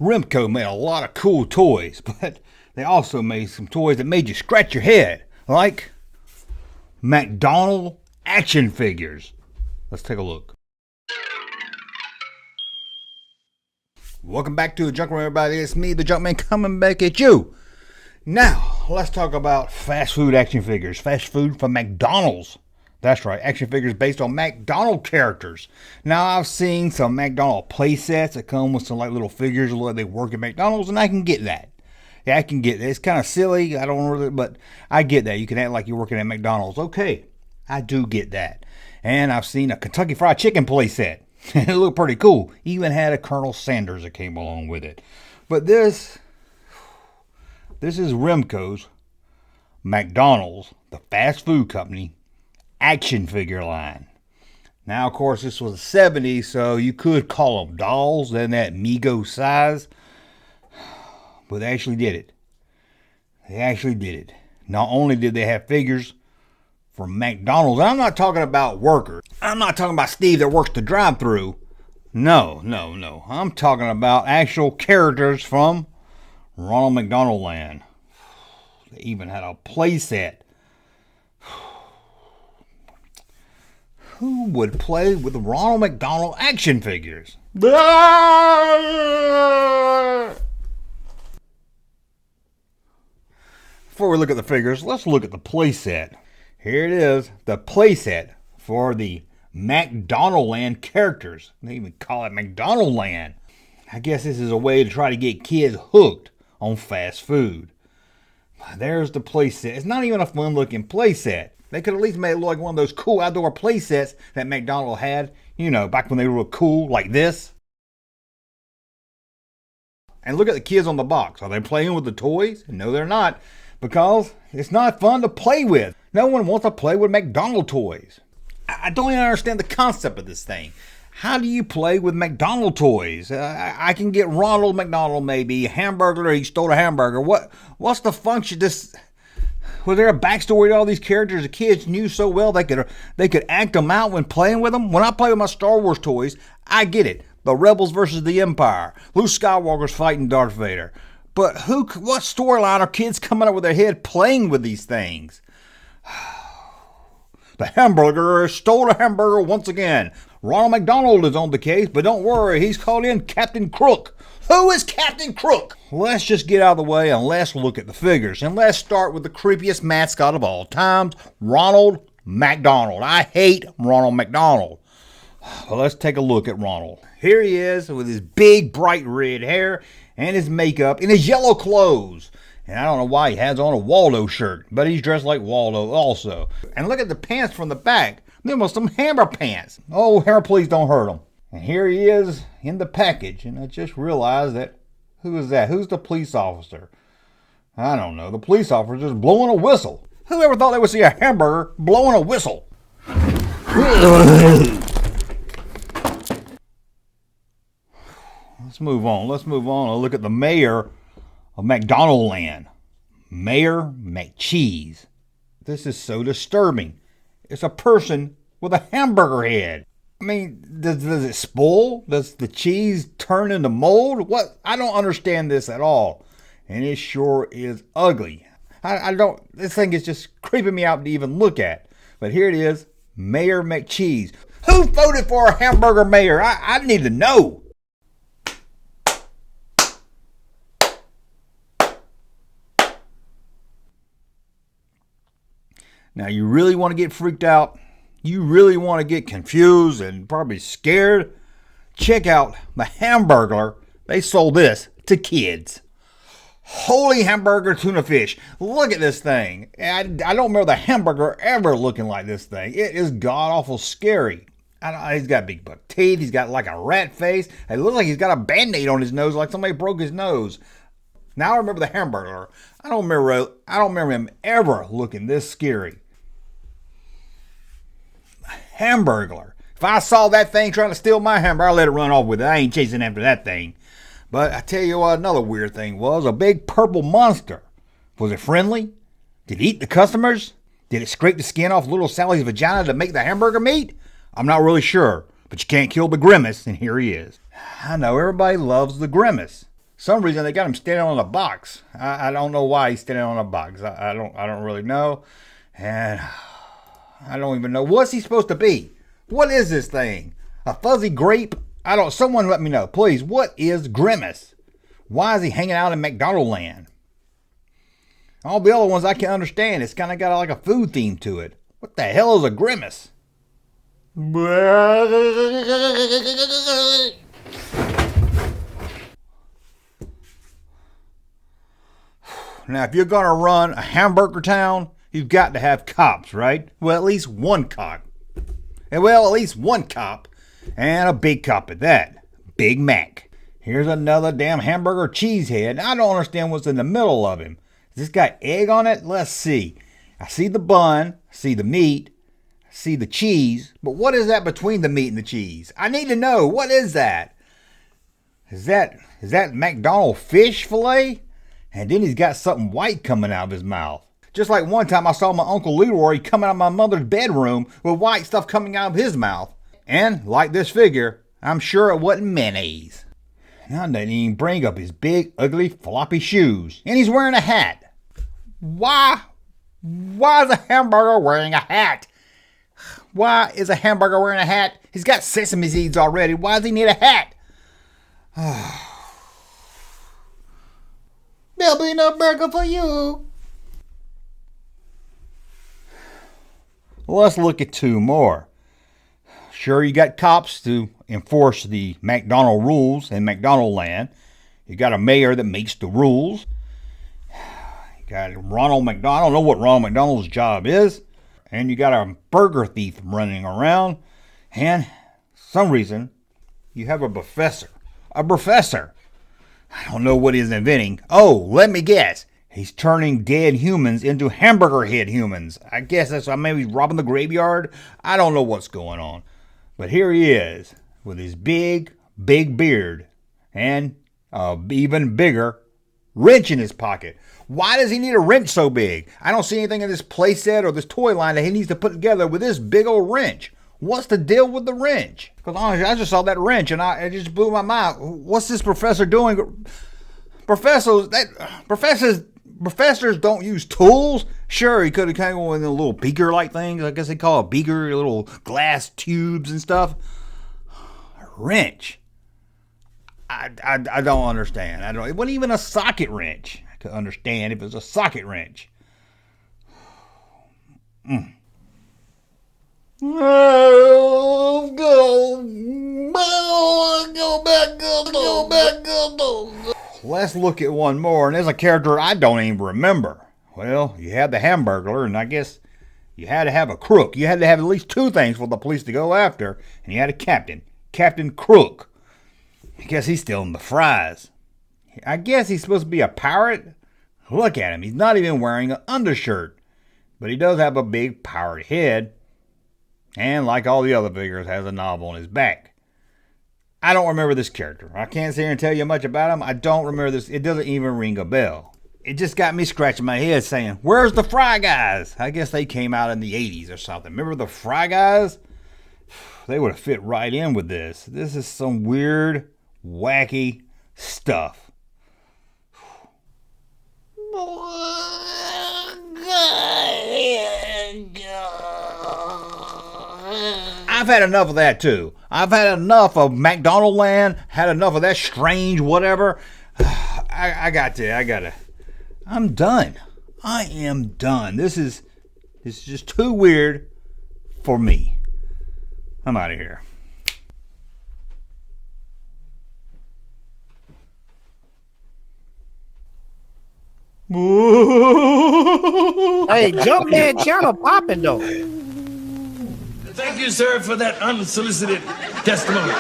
Remco made a lot of cool toys, but they also made some toys that made you scratch your head, like McDonald's action figures. Let's take a look. Welcome back to the Junkman, everybody. It's me, the Junkman, coming back at you. Now, let's talk about fast food action figures. Fast food from McDonald's. That's right, action figures based on McDonald's characters. Now, I've seen some McDonald's play sets that come with some like little figures like they work at McDonald's, and I can get that. Yeah, I can get that. It's kind of silly. I don't really, but I get that. You can act like you're working at McDonald's. Okay, I do get that. And I've seen a Kentucky Fried Chicken play set. It looked pretty cool. Even had a Colonel Sanders that came along with it. But this is Remco's McDonald's, the fast food company, action figure line. Now, of course, this was the 70s, so you could call them dolls in that Mego size. But they actually did it. They actually did it. Not only did they have figures from McDonald's, and I'm not talking about workers. I'm not talking about Steve that works the drive-thru. No. I'm talking about actual characters from Ronald McDonald Land. They even had a play set. Who would play with Ronald McDonald action figures? Before we look at the figures, let's look at the play set. Here it is, the play set for the McDonald Land characters. They even call it McDonald Land. I guess this is a way to try to get kids hooked on fast food. There's the play set. It's not even a fun looking play set. They could at least make it look like one of those cool outdoor play sets that McDonald's had, back when they were cool, like this. And look at the kids on the box. Are they playing with the toys? No, they're not, because it's not fun to play with. No one wants to play with McDonald's toys. I don't even understand the concept of this thing. How do you play with McDonald's toys? I can get Ronald McDonald, maybe a hamburger. He stole a hamburger. What's the function? Was there a backstory to all these characters the kids knew so well they could act them out when playing with them? When I play with my Star Wars toys, I get it. The Rebels versus the Empire. Luke Skywalker's fighting Darth Vader. But what storyline are kids coming up with their head playing with these things? The hamburger stole a hamburger once again. Ronald McDonald is on the case, but don't worry, he's called in Captain Crook. Who is Captain Crook? Let's just get out of the way and let's look at the figures. And let's start with the creepiest mascot of all times, Ronald McDonald. I hate Ronald McDonald. Well, let's take a look at Ronald. Here he is with his big, bright red hair and his makeup and his yellow clothes. And I don't know why he has on a Waldo shirt, but he's dressed like Waldo also. And look at the pants from the back. Them was some hammer pants. Oh, Hammer, please don't hurt them. And here he is in the package. And I just realized that, who is that? Who's the police officer? I don't know. The police officer just blowing a whistle. Who ever thought they would see a hamburger blowing a whistle? Let's move on. I'll look at the mayor of McDonald Land. Mayor McCheese. This is so disturbing. It's a person with a hamburger head. I mean, does it spoil? Does the cheese turn into mold? What? I don't understand this at all. And it sure is ugly. This thing is just creeping me out to even look at. But here it is, Mayor McCheese. Who voted for a hamburger mayor? I need to know. Now, you really want to get freaked out? You really want to get confused and probably scared? Check out the Hamburglar. They sold this to kids. Holy hamburger tuna fish. Look at this thing. I don't remember the hamburger ever looking like this thing. It is god-awful scary. He's got big buck teeth. He's got like a rat face. It looks like he's got a Band-Aid on his nose like somebody broke his nose. Now I remember the Hamburglar. I don't remember him ever looking this scary. Hamburglar. If I saw that thing trying to steal my hamburger, I'd let it run off with it. I ain't chasing after that thing. But I tell you what, another weird thing was a big purple monster. Was it friendly? Did it eat the customers? Did it scrape the skin off little Sally's vagina to make the hamburger meat? I'm not really sure, but you can't kill the Grimace, and here he is. I know everybody loves the Grimace. some reason they got him standing on a box. I don't know why he's standing on a box. I don't really know. And I don't even know. What's he supposed to be? What is this thing? A fuzzy grape? Someone let me know, please. What is Grimace? Why is he hanging out in McDonald land? All the other ones I can understand. It's kind of got like a food theme to it. What the hell is a Grimace? Now, if you're going to run a hamburger town, you've got to have cops, right? Well, at least one cop. And well, at least one cop. And a big cop at that. Big Mac. Here's another damn hamburger cheesehead. I don't understand what's in the middle of him. Has this got egg on it? Let's see. I see the bun. I see the meat. I see the cheese. But what is that between the meat and the cheese? I need to know. What is that? Is that McDonald's fish fillet? And then he's got something white coming out of his mouth. Just like one time I saw my Uncle Leroy coming out of my mother's bedroom with white stuff coming out of his mouth. And like this figure, I'm sure it wasn't mayonnaise. Now they didn't even bring up his big, ugly, floppy shoes. And he's wearing a hat. Why is a hamburger wearing a hat? Why is a hamburger wearing a hat? He's got sesame seeds already. Why does he need a hat? There'll be no burger for you. Let's look at two more. Sure, you got cops to enforce the McDonald rules in McDonald land. You got a mayor that makes the rules. You got Ronald McDonald. I don't know what Ronald McDonald's job is. And you got a burger thief running around. And some reason, you have a professor. A professor. I don't know what he's inventing. Oh, let me guess. He's turning dead humans into hamburger head humans. I guess that's why maybe he's robbing the graveyard. I don't know what's going on. But here he is with his big, big beard and an even bigger wrench in his pocket. Why does he need a wrench so big? I don't see anything in this play set or this toy line that he needs to put together with this big old wrench. What's the deal with the wrench? Because honestly, I just saw that wrench and it just blew my mind. What's this professor doing? Professors don't use tools. Sure, he could have came with a little beaker-like things. I guess they call it beaker, little glass tubes and stuff. A wrench. I don't understand. It wasn't even a socket wrench. I could understand if it was a socket wrench. Let's look at one more, and there's a character I don't even remember. Well, you had the Hamburglar, and I guess you had to have a crook. You had to have at least two things for the police to go after, and you had a captain. Captain Crook. I guess he's stealing the fries. I guess he's supposed to be a pirate. Look at him. He's not even wearing an undershirt. But he does have a big pirate head. And like all the other figures, has a knob on his back. I don't remember this character. I can't sit here and tell you much about him. I don't remember this. It doesn't even ring a bell. It just got me scratching my head saying, where's the Fry Guys? I guess they came out in the 80s or something. Remember the Fry Guys? They would have fit right in with this. This is some weird, wacky stuff. I've had enough of that too. I've had enough of McDonald land, had enough of that strange whatever. I'm done. I am done. This is just too weird for me. I'm out of here. Hey, Junkman channel popping though. Thank you, sir, for that unsolicited testimony.